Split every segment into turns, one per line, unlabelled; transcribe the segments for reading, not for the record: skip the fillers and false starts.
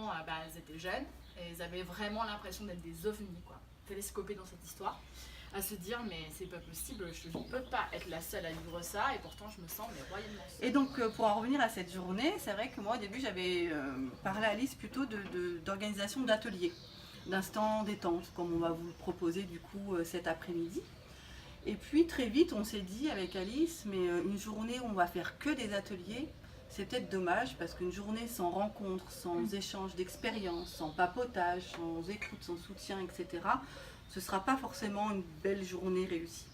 vraiment, elles étaient jeunes et elles avaient vraiment l'impression d'être des ovnis, quoi, télescopées dans cette histoire, à se dire mais c'est pas possible, je ne peux pas être la seule à vivre ça et pourtant je me sens mais royalement seule.
Et donc pour en revenir à cette journée, c'est vrai que moi au début j'avais parlé à Alice plutôt d'organisation d'ateliers, d'instants détente, comme on va vous le proposer du coup cet après-midi. Et puis très vite on s'est dit avec Alice, mais une journée où on va faire que des ateliers, c'est peut-être dommage parce qu'une journée sans rencontre, sans échange d'expérience, sans papotage, sans écoute, sans soutien, etc., ce ne sera pas forcément une belle journée réussie.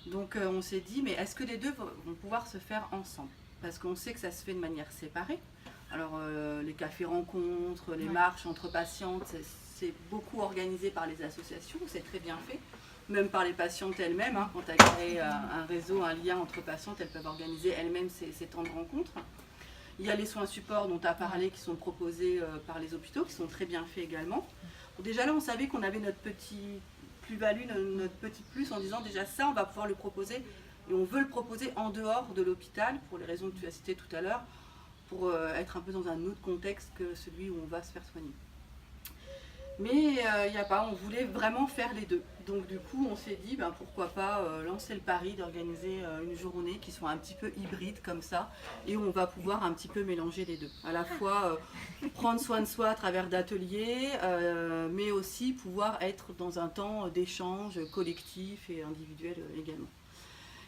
Donc on s'est dit, mais est-ce que les deux vont pouvoir se faire ensemble? Parce qu'on sait que ça se fait de manière séparée. Alors les cafés rencontres, les marches entre patientes, c'est beaucoup organisé par les associations, c'est très bien fait. Même par les patientes elles-mêmes, hein, quand elles créent un réseau, un lien entre patientes, elles peuvent organiser elles-mêmes ces temps de rencontre. Il y a les soins supports dont tu as parlé qui sont proposés par les hôpitaux, qui sont très bien faits également. Donc déjà là, on savait qu'on avait notre petit plus-value, notre petit plus en disant déjà ça, on va pouvoir le proposer et on veut le proposer en dehors de l'hôpital pour les raisons que tu as citées tout à l'heure, pour être un peu dans un autre contexte que celui où on va se faire soigner. Mais il n'y a pas, on voulait vraiment faire les deux. Donc du coup, on s'est dit, pourquoi pas lancer le pari d'organiser une journée qui soit un petit peu hybride comme ça, et où on va pouvoir un petit peu mélanger les deux. À la fois prendre soin de soi à travers d'ateliers, mais aussi pouvoir être dans un temps d'échange collectif et individuel également.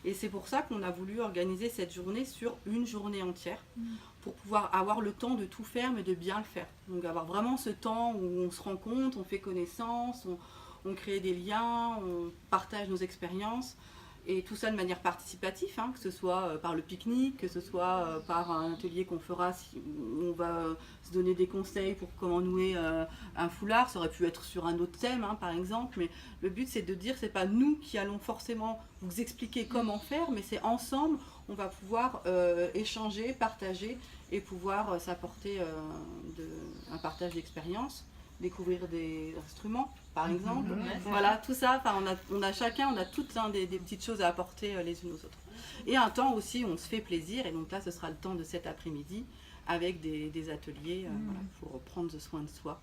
Et c'est pour ça qu'on a voulu organiser cette journée sur une journée entière, pour pouvoir avoir le temps de tout faire, mais de bien le faire. Donc avoir vraiment ce temps où on se rencontre, on fait connaissance, on crée des liens, on partage nos expériences, et tout ça de manière participative, hein, que ce soit par le pique-nique, que ce soit par un atelier qu'on fera, où on va se donner des conseils pour comment nouer un foulard. Ça aurait pu être sur un autre thème, hein, par exemple, mais le but c'est de dire, c'est pas nous qui allons forcément vous expliquer comment faire, mais c'est ensemble, on va pouvoir échanger, partager et pouvoir s'apporter un partage d'expérience, découvrir des instruments par exemple. Voilà, tout ça, on a chacun, on a toutes des petites choses à apporter les unes aux autres. Et un temps aussi où on se fait plaisir, et donc là ce sera le temps de cet après-midi avec des ateliers voilà, pour prendre soin de soi.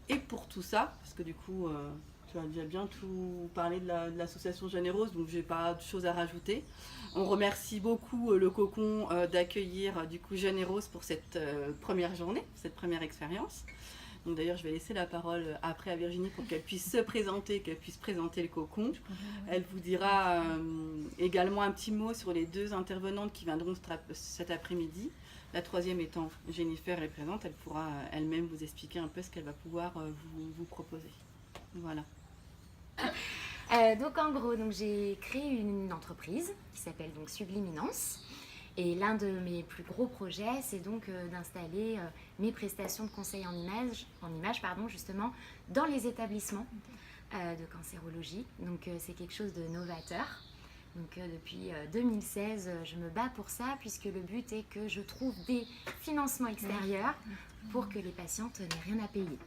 Et pour tout ça, parce que du coup tu as déjà bien tout parlé de l'association Jeune et Rose, donc j'ai pas de choses à rajouter. On remercie beaucoup le Cocon d'accueillir du coup Jeune et Rose pour cette première journée, cette première expérience. Donc d'ailleurs je vais laisser la parole après à Virginie pour qu'elle puisse se présenter, qu'elle puisse présenter le Cocon. Elle vous dira également un petit mot sur les deux intervenantes qui viendront cet après-midi. La troisième étant Jennifer, elle est présente, elle pourra elle-même vous expliquer un peu ce qu'elle va pouvoir vous proposer. Voilà.
Donc en gros, j'ai créé une entreprise qui s'appelle donc Subliminence. Et l'un de mes plus gros projets, c'est donc d'installer mes prestations de conseil en images, justement, dans les établissements de cancérologie. Donc c'est quelque chose de novateur. Donc depuis 2016, je me bats pour ça, puisque le but est que je trouve des financements extérieurs pour que les patientes n'aient rien à payer.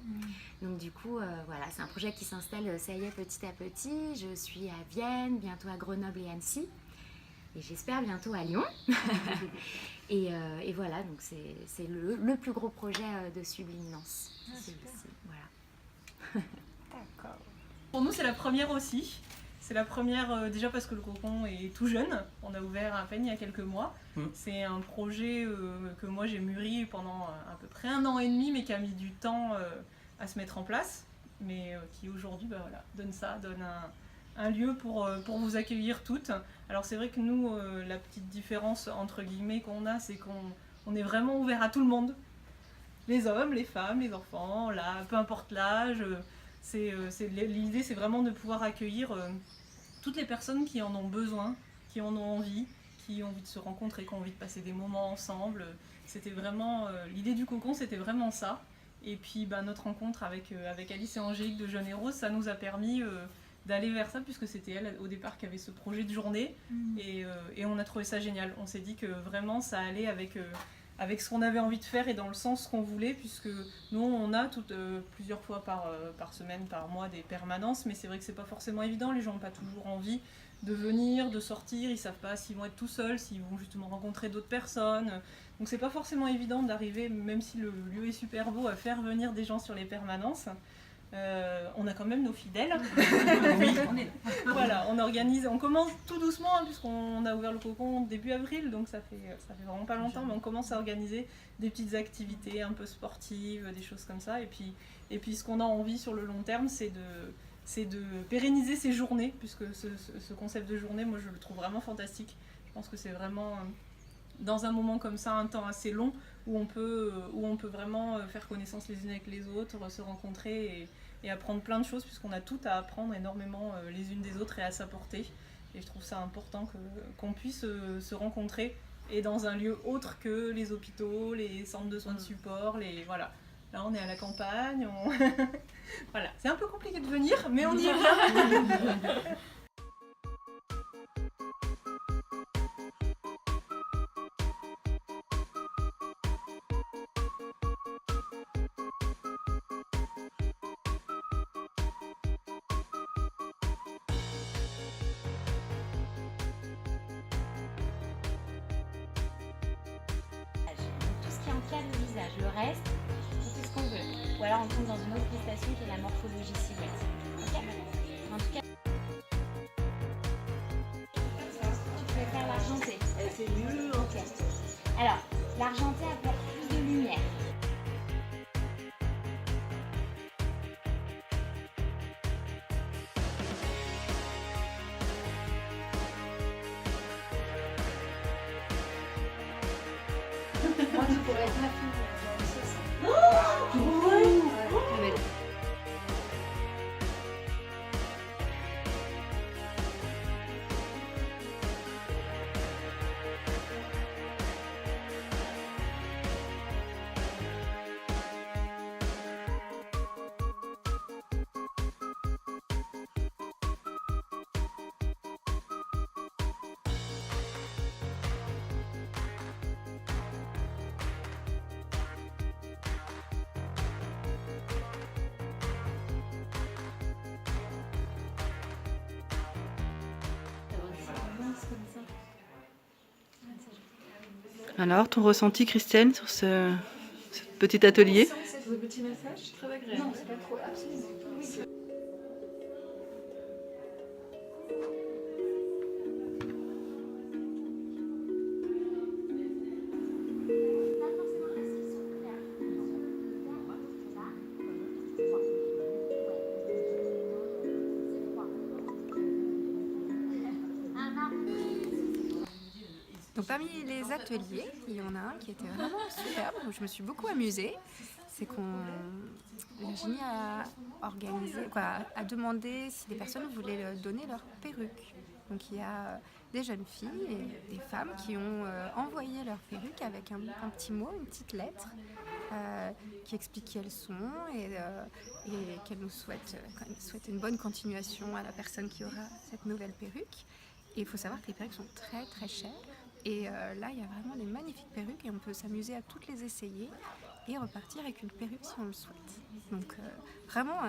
Donc du coup, voilà, c'est un projet qui s'installe, ça y est, petit à petit. Je suis à Vienne, bientôt à Grenoble et Annecy. Et j'espère bientôt à Lyon. et voilà, donc c'est le plus gros projet de Subliminence. Voilà.
D'accord. Pour nous, c'est la première aussi. C'est la première déjà parce que le Cocon est tout jeune. On a ouvert à peine il y a quelques mois. C'est un projet que moi j'ai mûri pendant à peu près 1 an et demi, mais qui a mis du temps à se mettre en place. Mais qui aujourd'hui donne un lieu pour vous accueillir toutes. Alors c'est vrai que nous, la petite différence entre guillemets qu'on a, c'est qu'on est vraiment ouvert à tout le monde. Les hommes, les femmes, les enfants, peu importe l'âge. L'idée c'est vraiment de pouvoir accueillir toutes les personnes qui en ont besoin, qui en ont envie, qui ont envie de se rencontrer, qui ont envie de passer des moments ensemble. C'était vraiment l'idée du Cocon, c'était vraiment ça. Et puis notre rencontre avec Alice et Angélique de Jeune et Rose, ça nous a permis d'aller vers ça, puisque c'était elle au départ qui avait ce projet de journée. Et on a trouvé ça génial. On s'est dit que vraiment ça allait avec ce qu'on avait envie de faire et dans le sens qu'on voulait, puisque nous on a plusieurs fois par semaine, par mois des permanences, mais c'est vrai que c'est pas forcément évident, les gens n'ont pas toujours envie de venir, de sortir, ils savent pas s'ils vont être tout seuls, s'ils vont justement rencontrer d'autres personnes. Donc c'est pas forcément évident d'arriver, même si le lieu est super beau, à faire venir des gens sur les permanences. On a quand même nos fidèles.
Oui, on est là.
Voilà, on commence tout doucement, hein, puisqu'on a ouvert le cocon début avril, donc ça fait vraiment pas longtemps, mais on commence à organiser des petites activités un peu sportives, des choses comme ça. Et puis ce qu'on a envie sur le long terme, c'est de pérenniser ces journées, puisque ce concept de journée, moi je le trouve vraiment fantastique. Je pense que c'est vraiment, dans un moment comme ça, un temps assez long, où on peut vraiment faire connaissance les unes avec les autres, se rencontrer et apprendre plein de choses, puisqu'on a tout à apprendre énormément les unes des autres et à s'apporter. Et je trouve ça important qu'on puisse se rencontrer, et dans un lieu autre que les hôpitaux, les centres de soins de support, voilà. Là, on est à la campagne, voilà. C'est un peu compliqué de venir, mais on y est bien.
Tout ce qui encadre le visage, le reste, on fait ce qu'on veut. Ou alors on tombe dans une autre prestation qui est la morphologie silhouette. Ok. En tout cas, tu peux faire l'argenté.
C'est mieux.
Ok. Alors, l'argenté apporte plus de lumière. Moi, tu pourrais être ma fille.
Alors, ton ressenti, Christelle, sur ce petit atelier?
Le petit massage, très agréable. Non, c'est pas trop absolument.
Donc parmi les ateliers, il y en a un qui était vraiment superbe, où je me suis beaucoup amusée. C'est Virginie a demandé si des personnes voulaient donner leur perruque. Donc il y a des jeunes filles et des femmes qui ont envoyé leur perruque avec un petit mot, une petite lettre qui explique qui elles sont et qu'elles nous souhaitent une bonne continuation à la personne qui aura cette nouvelle perruque. Et il faut savoir que les perruques sont très très chères. Et là, il y a vraiment des magnifiques perruques et on peut s'amuser à toutes les essayer et repartir avec une perruque si on le souhaite. Donc vraiment,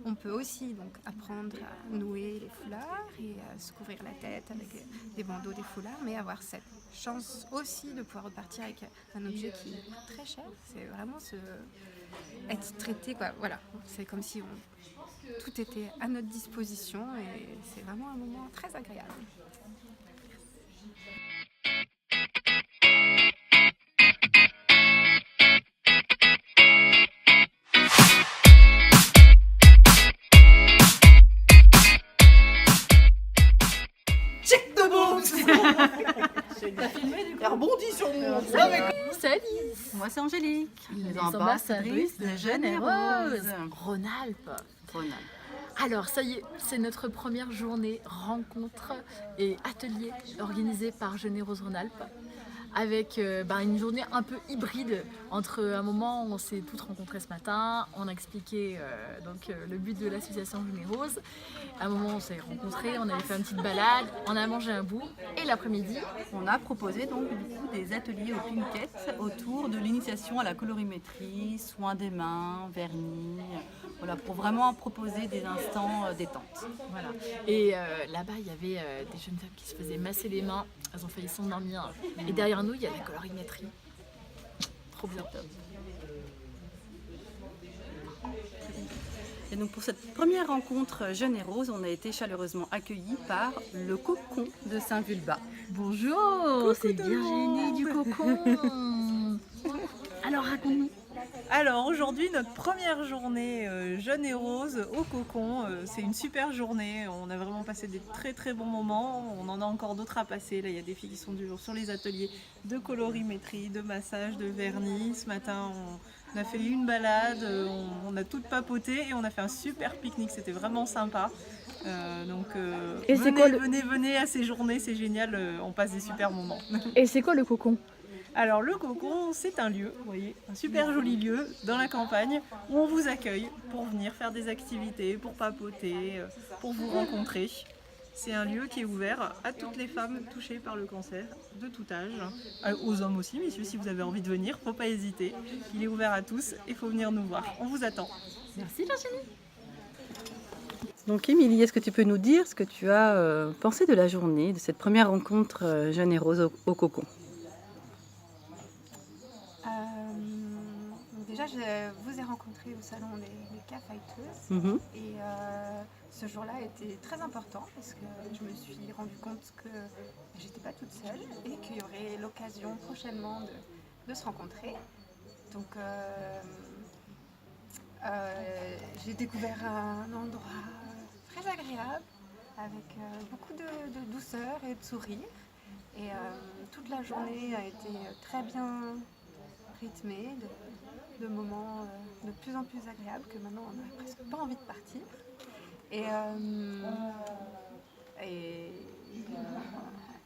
on peut aussi apprendre à nouer les foulards et à se couvrir la tête avec des bandeaux, des foulards, mais avoir cette chance aussi de pouvoir repartir avec un objet qui est très cher. C'est vraiment être traité, quoi. Voilà, c'est comme si tout était à notre disposition et c'est vraiment un moment très agréable.
T'as filmé du coup? Elle rebondit sur mon...
C'est Alice.
Moi c'est Angélique,
Les ambassadrices de Jeune et Rose. Rhône-Alpes. Alors ça y est, c'est notre première journée rencontre et atelier organisé par Jeune et Rose Rhône-Alpes.
avec une journée un peu hybride entre un moment où on s'est toutes rencontrées ce matin, on a expliqué le but de l'association Jeune et Rose, un moment où on s'est rencontrés, on avait fait une petite balade, on a mangé un bout et l'après-midi
On a proposé donc du coup des ateliers au Pinket autour de l'initiation à la colorimétrie, soins des mains, vernis, voilà, pour vraiment proposer des instants détente.
voilà. Et là-bas il y avait des jeunes femmes qui se faisaient masser les mains, elles ont failli s'endormir et derrière nous il y a la colorimétrie. Trop bien.
Et donc pour cette première rencontre Jeune et Rose, on a été chaleureusement accueillis par le Cocon de Saint-Vulbas.
Bonjour, c'est Virginie du Cocon. Alors raconte-nous.
Alors aujourd'hui, notre première journée Jeune et Rose au Cocon, c'est une super journée. On a vraiment passé des très très bons moments. On en a encore d'autres à passer. Là, il y a des filles qui sont du jour sur les ateliers de colorimétrie, de massage, de vernis. Ce matin, on a fait une balade, on a toutes papoté et on a fait un super pique-nique. C'était vraiment sympa.
Et c'est quoi
venez à ces journées, c'est génial. On passe des super moments.
Et c'est quoi le Cocon?
Alors le Cocon, c'est un lieu, vous voyez, un super joli lieu dans la campagne où on vous accueille pour venir faire des activités, pour papoter, pour vous rencontrer. C'est un lieu qui est ouvert à toutes les femmes touchées par le cancer, de tout âge, aux hommes aussi, messieurs, si vous avez envie de venir, faut pas hésiter. Il est ouvert à tous et il faut venir nous voir. On vous attend.
Merci Virginie.
Donc Émilie, est-ce que tu peux nous dire ce que tu as pensé de la journée, de cette première rencontre Jeune et Rose au Cocon?
Déjà, je vous ai rencontré au salon des K-Fighters et ce jour-là était très important parce que je me suis rendu compte que j'étais pas toute seule et qu'il y aurait l'occasion prochainement de se rencontrer. Donc j'ai découvert un endroit très agréable avec beaucoup de douceur et de sourire. Et toute la journée a été très bien rythmée, de moments de plus en plus agréables que maintenant on n'a presque pas envie de partir. Et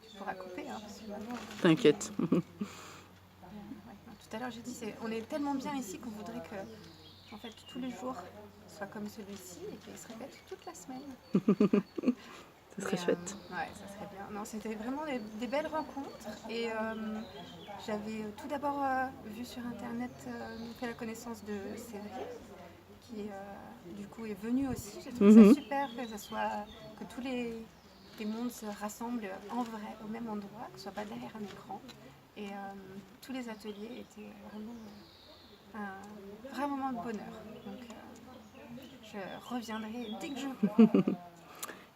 tu pourras couper, hein, parce que maintenant...
T'inquiète.
Ouais, tout à l'heure j'ai dit, on est tellement bien ici qu'on voudrait que en fait, tous les jours soient comme celui-ci et qu'ils se répètent toute la semaine.
Ce serait chouette.
Ouais, ça serait bien. Non, c'était vraiment des belles rencontres. Et j'avais tout d'abord vu sur internet, fait la connaissance de Cédric, qui du coup est venu aussi. J'ai trouvé ça super que tous les mondes se rassemblent en vrai, au même endroit, que ce soit pas derrière un écran. Et tous les ateliers étaient vraiment un vrai moment de bonheur. Donc je reviendrai dès que je peux.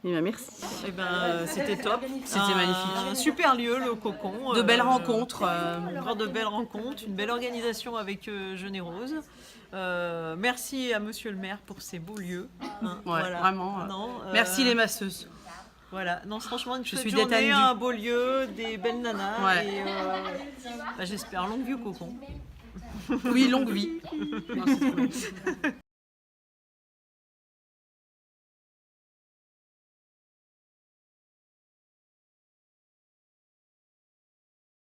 Eh bien, merci.
Eh ben, c'était top.
C'était magnifique.
Un super lieu, le Cocon.
De belles rencontres.
Encore de belles rencontres, une belle organisation avec Jeune et Rose. Merci à Monsieur le maire pour ces beaux lieux. Hein,
Ouais,
voilà.
vraiment.
Non,
Merci les masseuses.
Voilà, non, franchement, une chouette
suis
journée,
détendue.
un beau lieu, des belles nanas.
Ouais.
Et j'espère longue vie au Cocon.
Oui, longue vie.